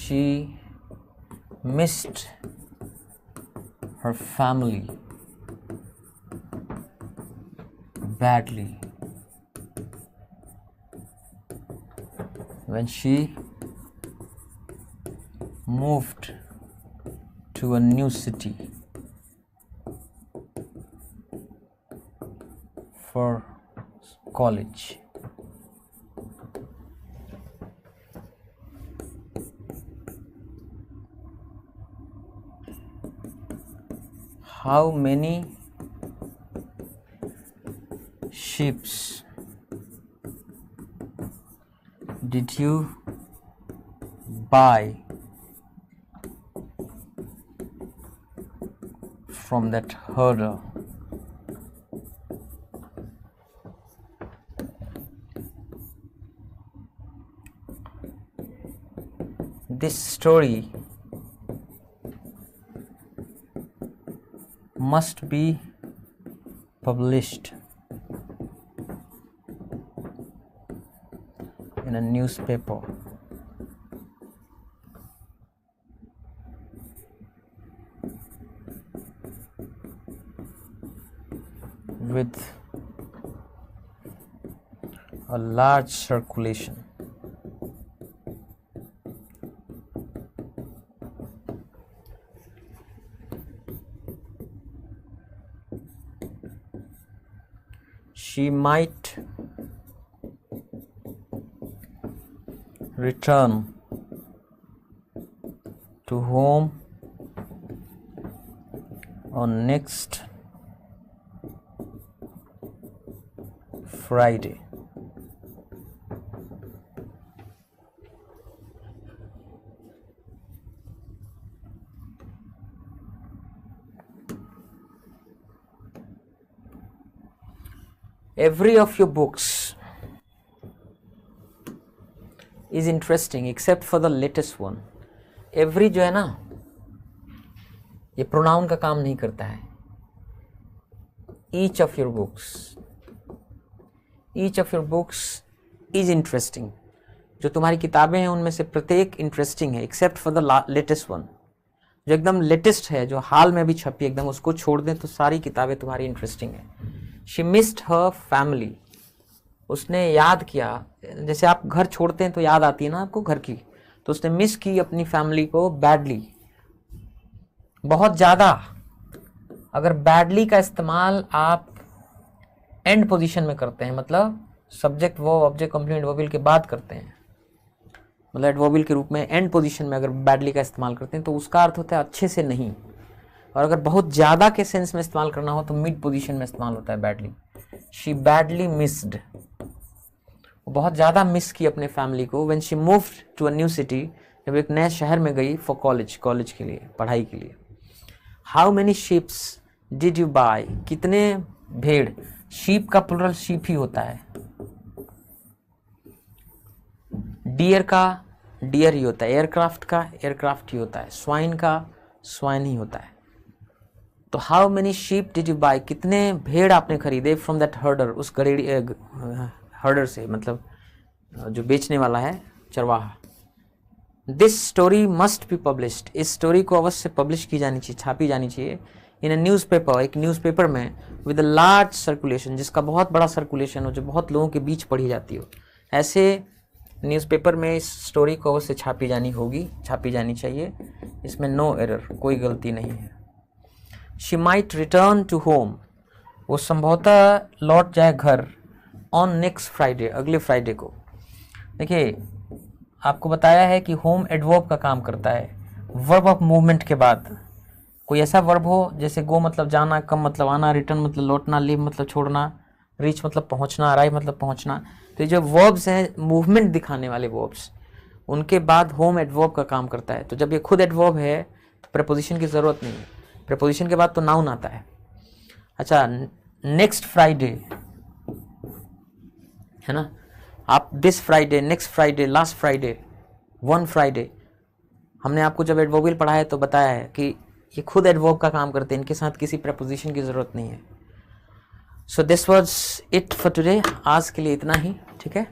She missed her family badly when she moved to a new city for college. How many ships did you buy from that herder? This story must be published in a newspaper. With a large circulation. She might return to home on next Friday. Every of your books is interesting except for the latest one. Every जो है ना, ये pronoun का काम नहीं करता है। Each of your books is interesting. जो तुम्हारी किताबें हैं उनमें से प्रत्येक इंटरेस्टिंग है except for the latest one, जो एकदम लेटेस्ट है, जो हाल में भी छपी एकदम, उसको छोड़ दें तो सारी किताबें तुम्हारी इंटरेस्टिंग है। शी मिस्ड हर फैमिली, उसने याद किया, जैसे आप घर छोड़ते हैं तो याद आती है ना आपको घर की, तो उसने मिस की अपनी फैमिली को बैडली, बहुत ज़्यादा। अगर बैडली का इस्तेमाल आप एंड पोजीशन में करते हैं, मतलब सब्जेक्ट वो ऑब्जेक्ट कंप्लीमेंट वर्बिल के बाद करते हैं, मतलब एडवर्बियल के रूप में एंड पोजीशन में अगर बैडली का इस्तेमाल करते हैं तो उसका अर्थ होता है अच्छे से नहीं। और अगर बहुत ज़्यादा के सेंस में इस्तेमाल करना हो तो मिड पोजीशन में इस्तेमाल होता है बैडली। शी बैडली मिस्ड, वो बहुत ज़्यादा मिस की अपने फैमिली को। When she moved to a new city, जब एक नए शहर में गई फॉर कॉलेज के लिए, पढ़ाई के लिए। How many sheeps did you buy, कितने भेड़, शीप का प्लुरल शीप ही होता है, डियर का डियर ही होता है, एयरक्राफ्ट का एयरक्राफ्ट ही होता है, स्वाइन का स्वाइन ही होता है। तो how many sheep did you buy, कितने भेड़ आपने खरीदे, फ्रॉम दैट हर्डर, उस गड़ेड़ी हर्डर से, मतलब जो बेचने वाला है, चरवाहा। This story must be published, इस स्टोरी को अवश्य पब्लिश की जानी चाहिए, छापी जानी चाहिए। इन अ न्यूज़पेपर, एक न्यूज़पेपर में, विद अ लार्ज सर्कुलेशन, जिसका बहुत बड़ा सर्कुलेशन हो, जो बहुत लोगों के बीच पढ़ी जाती हो, ऐसे न्यूज़पेपर में इस स्टोरी को अवश्य छापी जानी चाहिए। इसमें नो एरर, कोई गलती नहीं है। She might return to home, वो संभवतः लौट जाए घर, ऑन नेक्स्ट फ्राइडे, अगले फ्राइडे को। देखिए आपको बताया है कि होम एडवर्ब का काम करता है, वर्ब ऑफ मूवमेंट के बाद कोई ऐसा वर्ब हो, जैसे गो मतलब जाना, कम मतलब आना, रिटर्न मतलब लौटना, लीव मतलब छोड़ना, रीच मतलब पहुंचना, अराइव मतलब पहुंचना। तो ये जो वर्ब्स हैं मूवमेंट दिखाने वाले वर्ब्स, उनके बाद होम एडवर्ब का काम करता है। तो जब ये खुद एडवर्ब है तो प्रेपोजिशन की ज़रूरत नहीं है, प्रेपोजिशन के बाद तो नाउन आता है। अच्छा, नेक्स्ट फ्राइडे है ना, आप this Friday, next Friday, last Friday, one Friday, हमने आपको जब एडवर्बियल पढ़ा है तो बताया है कि ये खुद एडवर्ब का काम करते हैं, इनके साथ किसी प्रेपोजिशन की ज़रूरत नहीं है। So this was it for today, आज के लिए इतना ही, ठीक है।